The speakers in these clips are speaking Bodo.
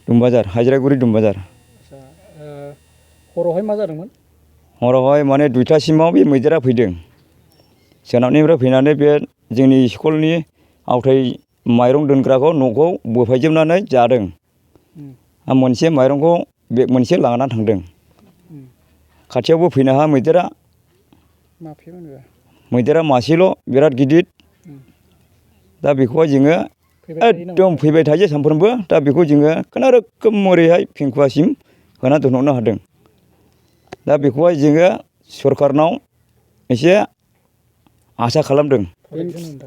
दुमबाजार हाजिरागुरि दुमबाजार आदसा हरावहाय मा जादोंमोन? हरावहाय माने 2टासिमाव बे मैदेरा फैदों सोनाबनिफ्राय फैनानै बे जोंनि स्कुलनि आवथाय माइरं दोनग्राखौ न'खौ बोफायजोबनानै जादों मोनसे माइरंखौ बेग मोनसे लानानै थांदों खाथियावबो फैनो हाया मैदेरा माबेमोन बेबा? मैदेरा मासेल' बिराद गिदिर दा बेखौहाय जोङो एकदम फैबाय थायो सानफ्रोमबो दा बेखौ जोङो खुनुरोखोम ओरैहाय फेंखुवासिम होना दोनहरनो हादों दा बेखौहाय जोङो सरखारनाव एसे आसा खालामदों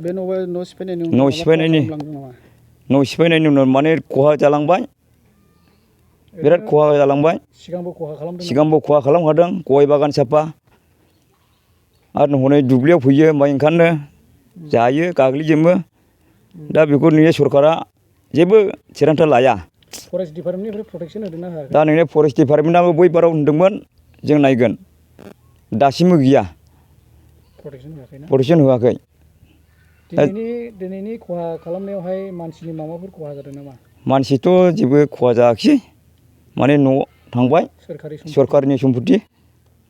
बे न' सिफायनायनि उनाव न' सिफायनायनि न' सिफायनायनि उनाव माने खहा जालांबाय बिराद खहा जालांबाय सिगांबो खहा खालामदों सिगांबो खहा खालामखादों गय बागान साफा आरो हनै दुब्लियाव फैयो माइ ओंखारनो जायो गाग्लिजोबो दा बेखौ नुयो सरकारा जेबो थिरांथा लाया फरेस्ट डिपार्टमेन्टनिफ्राय प्रटेकसन होदोंना होआखै? दा नोंनो फरेस्ट डिपार्टमेन्टआबो बै बाराव होनदोंमोन जों नायगोन दासिमबो गैया प्रटेकसन होआखै दिनैनि खहा खालामनायावहाय मानसिनि माबाफोर खहा जादों नामा? मानसिथ' जेबो खहा जायाखिसै माने न' थांबाय सरकारनि सम्पति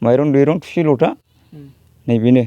माइरं दैरं थोरसि लथा नैबेनो